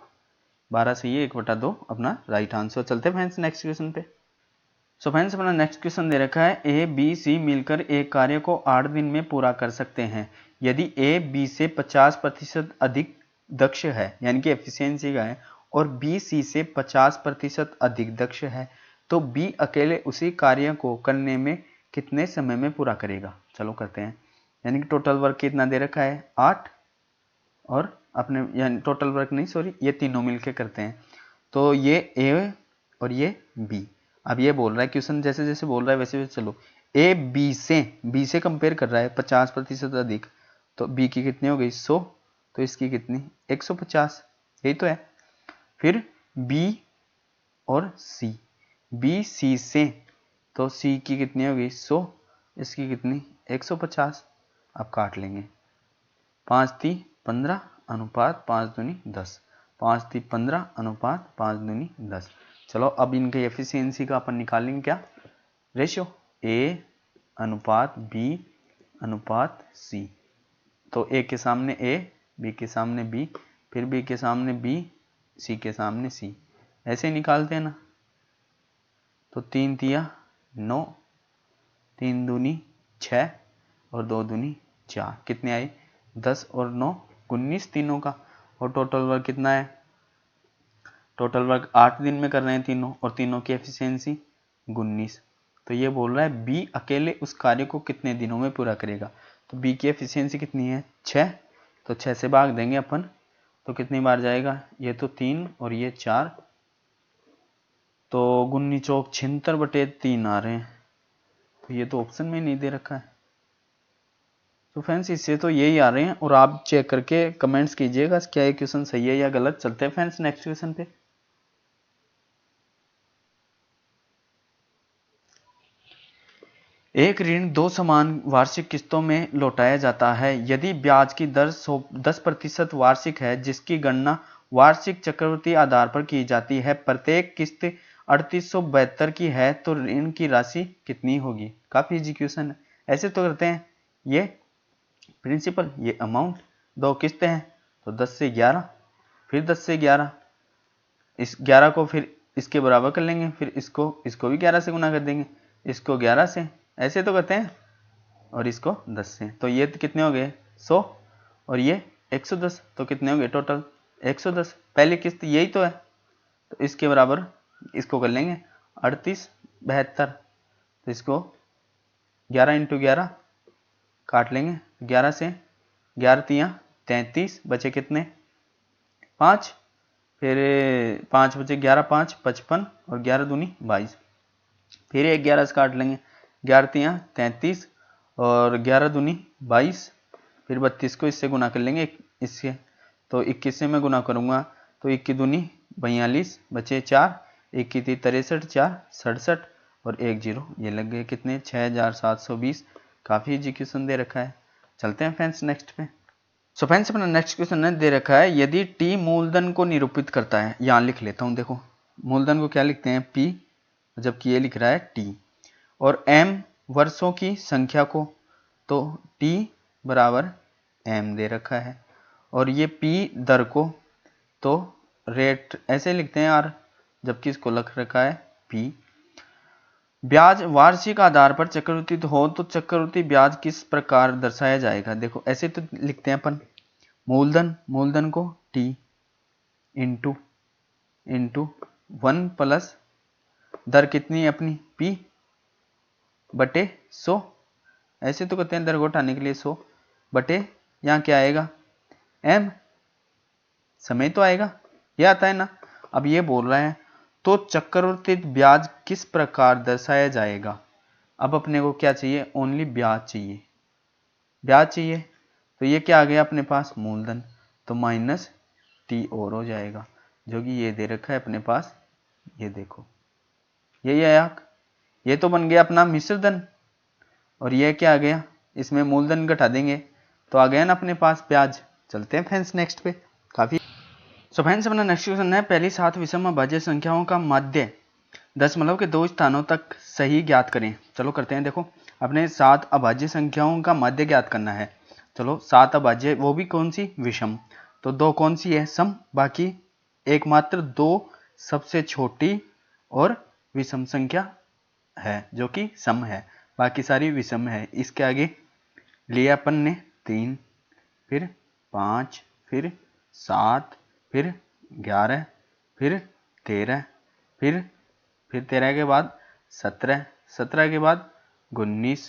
12 से ये 1/2 अपना राइट आंसर। चलते हैं फ्रेंड्स नेक्स्ट क्वेश्चन पे। सो फ्रेंड्स अपना नेक्स्ट क्वेश्चन दे रखा है, ए बी सी मिलकर एक कार्य को 8 दिन में पूरा कर सकते हैं, यदि ए बी से 50% अधिक दक्ष है, यानी कि एफिशिएंसी का है, और बी सी से 50% अधिक दक्ष है, तो बी अकेले उसी कार्य को करने में कितने समय में पूरा करेगा। चलो करते हैं, यानी कि टोटल वर्क कितना दे रखा है 8, और अपने यानी टोटल वर्क नहीं सॉरी, ये तीनों मिलके करते हैं, तो ये ए और ये बी। अब ये बोल रहा है क्वेश्चन जैसे जैसे बोल रहा है वैसे वैसे चलो, ए बी से कंपेयर कर रहा है 50% अधिक, तो बी की कितनी हो गई 100, तो इसकी कितनी 150, यही तो है। फिर बी और सी, बी सी से, तो सी की कितनी हो गई 100, इसकी कितनी 150, अब काट लेंगे, 5 × 15 अनुपात 5 दूनी 10, 5 × 15 अनुपात 5 दूनी 10। चलो अब इनके एफिशिएंसी का अपन निकालेंगे क्या, रेशियो, ए अनुपात बी अनुपात सी, तो ए के सामने ए, बी के सामने बी, फिर बी के सामने बी, सी के सामने सी, ऐसे निकालते हैं ना, तो 3 × 3 = 9, 3 दूनी 6 और 2 दूनी 4, कितने आए 10 और 9 19 तीनों का, और टोटल वर्क कितना है, टोटल वर्क 8 दिन में कर रहे हैं तीनों, और तीनों की एफिशिएंसी 19, तो ये बोल रहा है बी अकेले उस कार्य को कितने दिनों में पूरा करेगा, तो बी की एफिशिएंसी कितनी है 6, तो 6 से भाग देंगे अपन, तो कितनी बार जाएगा, ये तो 3 और ये 4, तो 19 चौक 76/3 आ रहे हैं, तो ये तो ऑप्शन में नहीं दे रखा है, तो फ्रेंड्स इससे तो यही आ रहे हैं, और आप चेक करके कमेंट्स कीजिएगा क्या ये क्वेश्चन सही है या गलत। चलते हैं फ्रेंड्स नेक्स्ट क्वेश्चन पे। एक ऋण 2 समान वार्षिक किस्तों में लौटाया जाता है, यदि ब्याज की दर 10% वार्षिक है, जिसकी गणना वार्षिक चक्रवृद्धि आधार पर की जाती है, प्रत्येक किस्त 3872 की है, तो ऋण की राशि कितनी होगी। काफी इजी क्वेश्चन है, ऐसे तो करते हैं, ये प्रिंसिपल ये अमाउंट, 2 किस्तें हैं तो 10 से 11, फिर 10 से 11, इस 11 को फिर इसके बराबर कर लेंगे, फिर इसको भी 11 से गुना कर देंगे, इसको 11 से, ऐसे तो करते हैं, और इसको 10 से, तो ये कितने हो गए 100 और ये 110, तो कितने हो गए टोटल 110, पहली किस्त यही तो है, तो इसके बराबर इसको कर लेंगे 3872, तो इसको 11 इंटू 11 काट लेंगे, 11 से 11 तियाँ 33, बचे कितने 5, फिर 5 बचे 11 5 55 और 11 दूनी 22, फिर एक 11 से काट लेंगे, 11 तियाँ 33 और 11 दूनी 22, फिर 32 को इससे गुना कर लेंगे इससे, तो 21 से मैं गुना करूँगा तो 21 दूनी 42, बचे 4, 1 की 63, 4 67 और 1 0, ये लग गए कितने 6720। काफ़ी इजी क्वेश्चन दे रखा है। चलते हैं फ्रेंड्स नेक्स्ट पे। सो फ्रेंड्स अपना नेक्स्ट क्वेश्चन दे रखा है, यदि टी मूलधन को निरूपित करता है, यहाँ लिख लेता हूँ, देखो मूलधन को क्या लिखते हैं पी, जबकि ये लिख रहा है टी, और एम वर्षों की संख्या को, तो टी बराबर एम दे रखा है, और ये पी दर को तो रेट ऐसे लिखते हैं आर, जबकि इसको लिख रखा है पी। ब्याज वार्षिक आधार पर चक्रवृद्धि हो तो चक्रवृद्धि ब्याज किस प्रकार दर्शाया जाएगा, देखो ऐसे तो लिखते हैं अपन, मूलधन को टी इंटू 1 प्लस दर कितनी है अपनी पी बटे 100, ऐसे तो कहते हैं दर को उठाने के लिए 100 बटे यहाँ क्या आएगा एम, समय तो आएगा, ये आता है ना। अब ये बोल रहा है तो चक्रवृद्धि ब्याज किस प्रकार दर्शाया जाएगा, अब अपने को क्या चाहिए ओनली ब्याज चाहिए, तो ये क्या आ गया अपने पास मूलधन, तो माइनस टी और हो जाएगा, जो कि ये दे रखा है अपने पास, ये देखो यही आया, ये तो बन गया अपना मिश्र धन, और ये क्या आ गया इसमें मूलधन घटा देंगे तो आ गया ना अपने पास ब्याज। चलते हैं फ्रेंड्स नेक्स्ट पे। काफी सो फ्रेंड्स अपना नेक्स्ट क्वेश्चन है, पहली 7 विषम अभाज्य संख्याओं का माध्य दशमलव के 2 स्थानों तक सही ज्ञात करें। चलो करते हैं, देखो अपने 7 अभाज्य संख्याओं का माध्य ज्ञात करना है। चलो 7 अभाज्य, वो भी कौन सी विषम, तो 2 कौन सी है सम, बाकी एकमात्र 2 सबसे छोटी और विषम संख्या है जो कि सम है, बाकी सारी विषम है। इसके आगे लिया अपन ने 3, फिर 5, फिर 7, फिर 11, फिर 13, फिर 13 के बाद 17, 17 के बाद 19,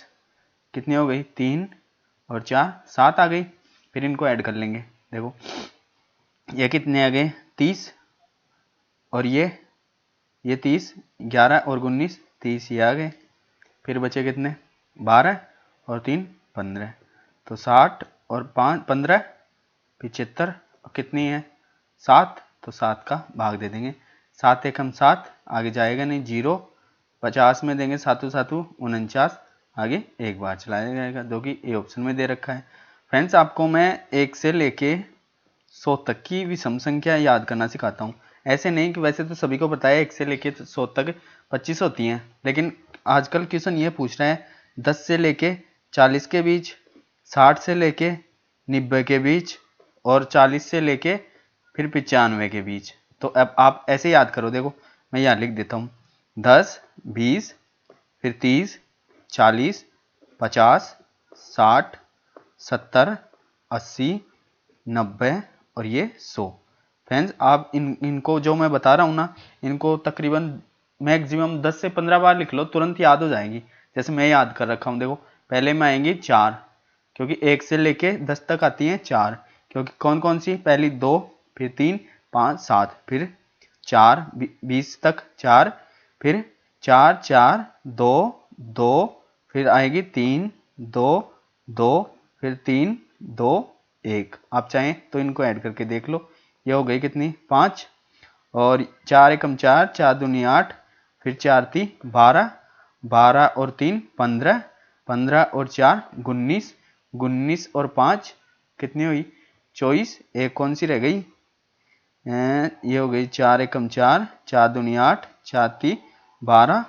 कितनी हो गई 3 और 4 7 आ गई, फिर इनको ऐड कर लेंगे, देखो ये कितने आ गए 30 और ये 30, 11 और 19 30 ये आ गए, फिर बचे कितने 12 और 3 15, तो 60 और 5 15 75, कितनी है 7, तो 7 का भाग दे देंगे, 7 एकम 7, आगे जाएगा नहीं 0, 50 में देंगे 7 7 49, आगे एक बार चलाया जाएगा, जो कि ए ऑप्शन में दे रखा है। फ्रेंड्स आपको मैं 1 से लेके 100 तक की विषम संख्या याद करना सिखाता हूँ, ऐसे नहीं कि वैसे तो सभी को पता है 1 से लेके 100 तक 25 होती हैं, लेकिन आजकल क्वेश्चन ये पूछ रहा है 10 से लेके 40 के बीच, 60 से लेके 90 के बीच और 40 से लेके फिर 95 के बीच। तो अब आप ऐसे याद करो, देखो मैं यहाँ लिख देता हूँ 10 20 फिर 30 40 50 60 70 80 90 और ये 100। फ्रेंड्स आप इनको जो मैं बता रहा हूँ ना, इनको तकरीबन मैक्सिमम 10 से 15 बार लिख लो, तुरंत याद हो जाएंगी। जैसे मैं याद कर रखा हूँ, देखो पहले में आएंगी 4, क्योंकि 1 से लेके 10 तक आती हैं 4, क्योंकि कौन कौन सी, पहली 2, फिर 3 5 7, फिर 4 20 तक 4, फिर 4 4 2 2, फिर आएगी 3 2 2, फिर 3 2 1। आप चाहें तो इनको ऐड करके देख लो, ये हो गई कितनी 5, और 4 एकम 4, 4 दूनी 8, फिर 4 ती 12, 12 और 3 15, 15 और 4 19, 19 और 5 कितनी हुई 24, एक कौन सी रह गई, ये हो गई 4 एकम 4, 4 दूनी 8, 4 ती 12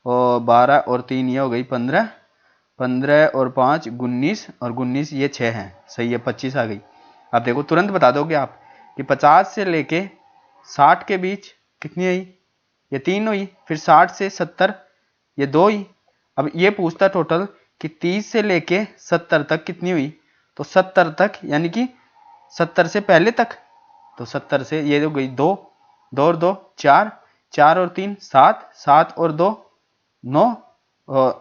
और 12 और 3 ये हो गई 15, 15 और 5 19 और 19 ये 6 हैं, सही है 25 आ गई। अब देखो तुरंत बता दोगे आप कि 50 से लेके 60 के बीच कितनी आई, ये 3 हुई, फिर 60 से 70 ये 2 हुई। अब ये पूछता टोटल कि 30 से लेके 70 तक कितनी हुई, तो 70 तक यानी कि 70 से पहले तक, तो 70 से ये हो गई 2, 2 और 2 4, 4 और 3 7, 7 और 2 9 और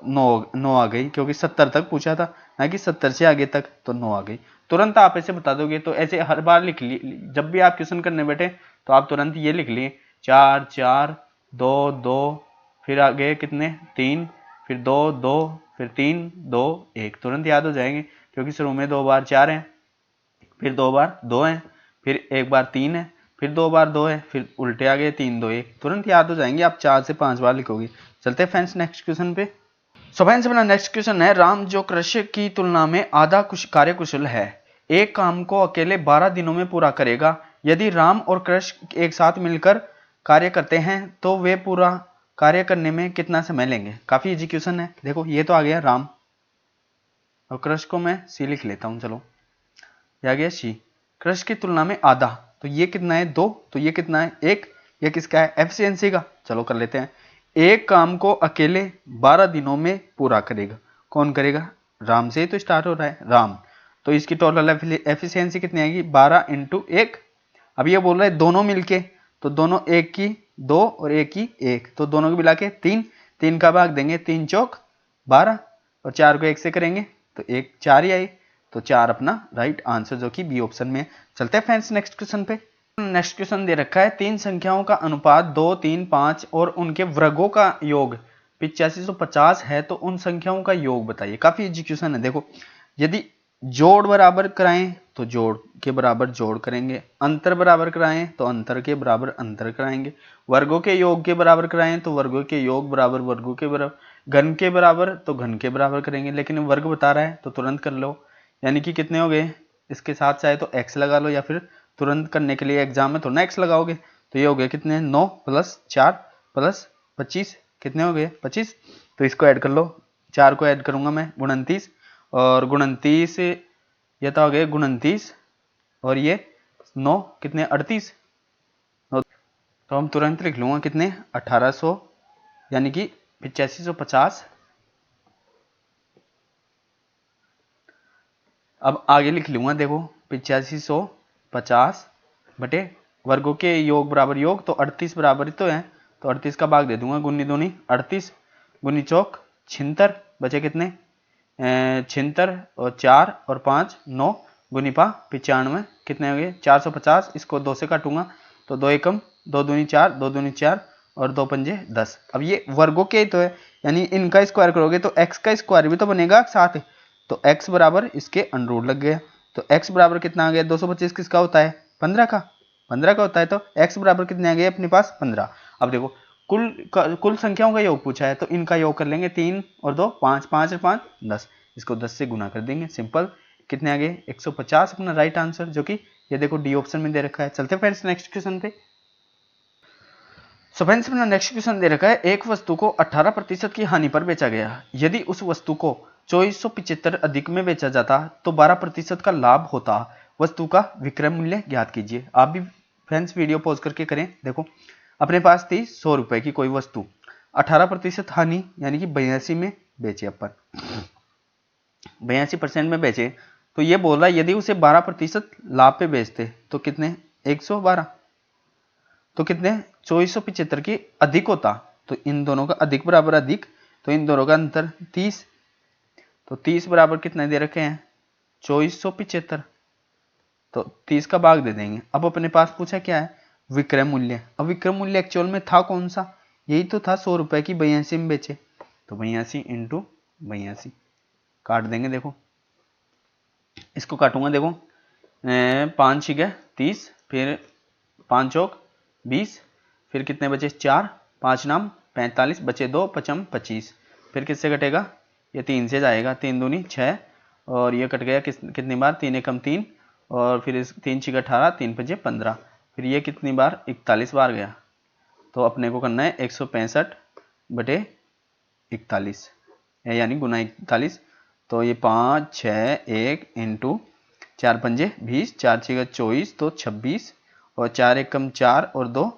9 आ गई, क्योंकि 70 तक पूछा था ना कि 70 से आगे तक, तो 9 आ गई। तुरंत आप ऐसे बता दोगे। तो ऐसे हर बार लिख ली, जब भी आप क्वेश्चन करने बैठे तो आप तुरंत ये लिख लिए 4 4 2 2, फिर आगे कितने 3, फिर 2 2, फिर 3 2 1, तुरंत याद हो जाएंगे, क्योंकि शुरू में 2 बार 4 है, फिर 2 बार 2 है, फिर 1 बार 3 है, फिर 2 बार 2 है, फिर उल्टे आ गए 3 2 1, तुरंत याद हो जाएंगे। आप 4 से 5 बार लिखोगे। चलते हैं फ्रेंड्स नेक्स्ट क्वेश्चन पे। सो फ्रेंड्स अपना नेक्स्ट क्वेश्चन है, राम जो कृष्ण की तुलना में आधा कार्यकुशल है, एक काम को अकेले 12 दिनों में पूरा करेगा। यदि राम और कृष्ण एक साथ मिलकर कार्य करते हैं तो वे पूरा कार्य करने में कितना समय लेंगे। काफी इजी क्वेश्चन है। देखो ये तो आ गया राम, और कृष्ण को मैं सी लिख लेता हूं। चलो ये आ गया सी। कृष्ण की तुलना में आधा, तो ये कितना है 2, तो ये कितना है 1, ये किसका है एफिशिएंसी का। चलो कर लेते हैं। एक काम को अकेले 12 दिनों में पूरा करेगा, कौन करेगा, राम से ही तो स्टार्ट हो रहा है, राम। तो इसकी टोटल एफिशिएंसी कितनी आएगी 12 इंटू 1। अब ये बोल रहा है दोनों मिलके, तो दोनों एक की 2 और एक की 1, तो दोनों को मिला के 3, 3 का भाग देंगे 3 चौक 12, और 4 को 1 से करेंगे तो 1 4 ही आई, तो 4 अपना राइट आंसर जो कि बी ऑप्शन में। चलते हैं फ्रेंड्स नेक्स्ट क्वेश्चन पे। नेक्स्ट क्वेश्चन दे रखा है, तीन संख्याओं का अनुपात 2 3 5 और उनके वर्गों का योग 8550 है, तो उन संख्याओं का योग बताइए। काफी इजी क्वेश्चन है। देखो यदि जोड़ बराबर कराएं तो जोड़ के बराबर जोड़ करेंगे, अंतर बराबर कराएं तो अंतर के बराबर अंतर कराएंगे, वर्गों के योग के बराबर कराएं तो वर्गों के योग बराबर वर्गों के बराबर, घन के बराबर तो घन के बराबर करेंगे। लेकिन वर्ग बता रहा है तो तुरंत कर लो, यानी कि कितने हो गए, इसके साथ चाहे तो x लगा लो, या फिर तुरंत करने के लिए एग्जाम में थोड़ा x लगाओगे। तो ये हो गए कितने 9 प्लस 4 प्लस 25, कितने हो गए 25। तो इसको ऐड कर लो, 4 को ऐड करूंगा मैं 29, और 29 ये तो हो गए 29, और ये 9 कितने 38, तो हम तुरंत लिख लूंगा कितने 1800, यानी कि 8550। अब आगे लिख लूंगा, देखो 8550 बटे वर्गों के योग बराबर योग, तो 38 बराबर ही तो है, तो 38 का भाग दे दूंगा, गुनी दूनी 38, गुनी चौक 76, बचे कितने 76, और 4 और 5 9, गुनी पा 95, कितने हो गए 450। इसको 2 से काटूंगा तो 2 एकम 2 दूनी 4, 2 दूनी 4 और 2 पंजे 10। अब ये वर्गों के ही तो है, यानी इनका स्क्वायर करोगे तो x का स्क्वायर भी तो बनेगा साथ, तो x बराबर इसके अंडर लग गया, तो x बराबर कितना आ गया 225 किसका होता है 15 का, 15 का होता है, तो x बराबर कितने आ गए अपने पास 15। अब देखो कुल संख्याओं का योग पूछा है, तो इनका योग कर लेंगे 3 और 2 5, 5 और 5 10, इसको 10 से गुना कर देंगे, सिंपल। कितने आ गए 150 अपना राइट आंसर, जो कि ये देखो डी ऑप्शन में दे रखा है। चलते फ्रेंड्स नेक्स्ट क्वेश्चन पे। सो फ्रेंड्स अपना नेक्स्ट क्वेश्चन दे रखा है, एक वस्तु को 18% की हानि पर बेचा गया, यदि उस वस्तु को 2475 अधिक में बेचा जाता तो 12% का लाभ होता, वस्तु का विक्रय मूल्य ज्ञात कीजिए। आप भी फ्रेंड्स वीडियो पॉज करके करें। देखो अपने पास थी 100 रुपए की कोई वस्तु, 18% हानि यानी कि 82 में बेचे अपन, 82% में बेचे, तो ये बोल रहा है यदि उसे 12% लाभ पे बेचते तो कितने 112, तो कितने 2475 की अधिक होता, तो इन दोनों का अधिक बराबर अधिक, तो इन दोनों का अंतर 30, तो 30 बराबर कितने दे रखे हैं 2475, तो 30 का भाग दे देंगे। अब अपने पास पूछा क्या है विक्रय मूल्य, अब विक्रय मूल्य एक्चुअल में था कौन सा, यही तो था 100 रुपए की 82 में बेचे, तो 82 इंटू 82 काट देंगे। देखो इसको काटूंगा, देखो 5 6 30, फिर 5 चौक 20, फिर कितने बचे 4, 5 नाम 45, बचे 2 पचम 25, फिर किससे कटेगा ये 3 से जाएगा, 3 दूनी 6, और ये कट गया कितनी बार 3 एकम 3, और फिर 3 6 18, 3 5 15, फिर ये कितनी बार 41 बार गया, तो अपने को करना है 165 बटे 41, यानी गुना 41, तो ये 5 6 1 इंटू 4 पंजे 20, 4 6 24, तो 26, और 4 एकम 4 और 2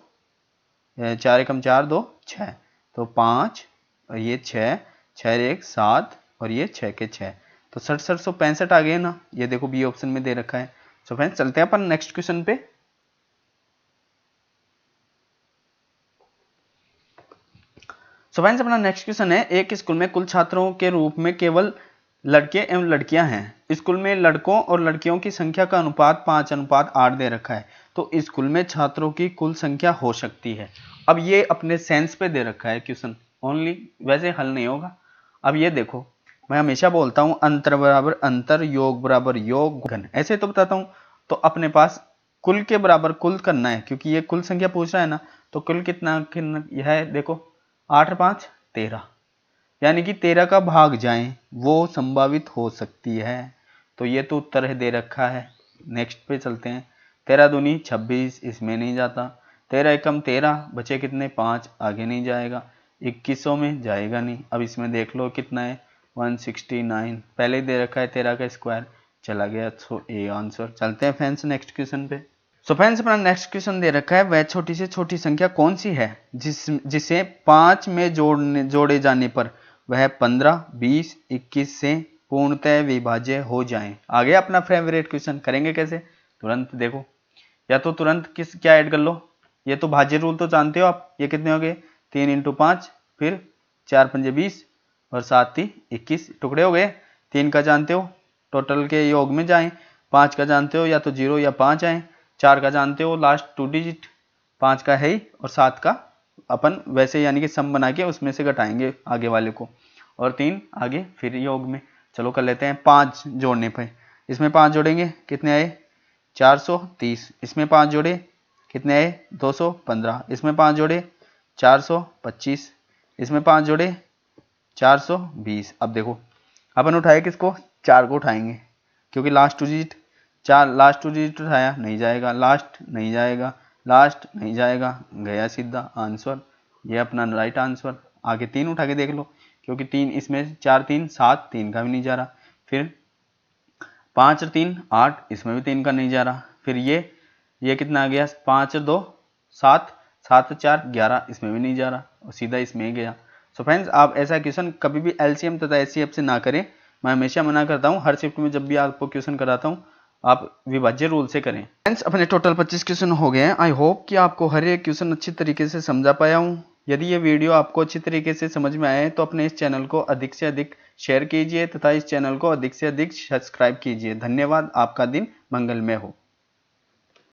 4 एकम 4 2 6, तो 5 और ये 6 6 1 7, और ये 6 के 6, तो 6765 आ गए ना, ये देखो बी ऑप्शन में दे रखा है। सो फ्रेंड्स चलते हैं अपन नेक्स्ट क्वेश्चन पे। सो फ्रेंड्स अपना नेक्स्ट क्वेश्चन है, एक स्कूल में कुल छात्रों के रूप में केवल लड़के एवं लड़कियां हैं। स्कूल में लड़कों और लड़कियों की संख्या का अनुपात 5:8 दे रखा है। तो स्कूल में छात्रों की कुल संख्या हो सकती है। अब ये अपने सेंस पे दे रखा है क्वेश्चन ओनली, वैसे हल नहीं होगा। अब ये देखो, मैं हमेशा बोलता हूं अंतर बराबर अंतर, योग बराबर योग, घन, ऐसे तो बताता हूं। तो अपने पास कुल के बराबर कुल करना है, क्योंकि ये कुल संख्या पूछ रहा है ना। तो कुल कितना यह है, देखो 8 और 5 13, यानी कि 13 का भाग जाए वो संभावित हो सकती है। तो ये तो उत्तर है दे रखा है। नेक्स्ट पे चलते हैं। 13 दूनी 26, इसमें नहीं जाता। 13 एकम 13, बचे कितने 5, आगे नहीं जाएगा। 2100 में जाएगा नहीं। अब इसमें देख लो कितना है 169, पहले ही दे रखा है 13 का स्क्वायर, चला गया। सो ए आंसर। चलते हैं फ्रेंड्स नेक्स्ट क्वेश्चन पे। सो फ्रेंड्स अपना नेक्स्ट क्वेश्चन दे रखा है, वह छोटी से छोटी संख्या कौन सी है जिसे 5 में जोड़े जाने पर वह 15, 20, 21 से पूर्णतः विभाज्य हो जाए। आगे अपना फेवरेट क्वेश्चन करेंगे कैसे, तुरंत देखो, या तो तुरंत क्या ऐड कर लो। ये तो भाज्य रूल तो जानते हो आप। ये कितने हो गए 3 × 5, फिर 4 × 5 20 और 7 × 21 टुकड़े हो गए। 3 का जानते हो, टोटल के योग में जाएं। 5 का जानते हो, या तो 0 या 5 आए। 4 का जानते हो, लास्ट 2 डिजिट, 5 का है ही, और 7 का अपन वैसे यानी कि सम बना के उसमें से घटाएंगे आगे वाले को, और 3 आगे फिर योग में। चलो कर लेते हैं 5 जोड़ने पे। इसमें 5 जोड़ेंगे कितने आए 430, इसमें 5 जोड़े कितने आए 215, इसमें 5 जोड़े 425, इसमें 5 जोड़े 420। अब देखो अपन उठाए किसको, 4 को उठाएंगे, क्योंकि लास्ट 2 डिजिट 4, लास्ट 2 डिजिट उठाया नहीं जाएगा, लास्ट नहीं जाएगा, लास्ट नहीं जाएगा, गया सीधा आंसर। ये अपना राइट आंसर। आगे 3 उठा के देख लो, क्योंकि 3 इसमें 4 3 7, 3 का भी नहीं जा रहा। फिर 5 और 3 8, इसमें भी 3 का नहीं जा रहा। फिर ये कितना आ गया 5 और 2 7, 7 और 4 11, इसमें भी नहीं जा रहा, और सीधा इसमें ही गया। सो फ्रेंड्स आप ऐसा क्वेश्चन कभी भी एलसीएम तथा एचसीएफ से ना करें। मैं हमेशा मना करता हूँ, हर शिफ्ट में जब भी आपको क्वेश्चन कराता हूँ आप विभाज्य रूल से करें। फ्रेंड्स अपने टोटल 25 क्वेश्चन हो गए हैं। आई होप कि आपको हर एक क्वेश्चन अच्छी तरीके से समझा पाया हूँ। यदि ये वीडियो आपको अच्छी तरीके से समझ में आए तो अपने इस चैनल को अधिक से अधिक शेयर कीजिए तथा इस चैनल को अधिक से अधिक सब्सक्राइब कीजिए। धन्यवाद। आपका दिन मंगलमय हो।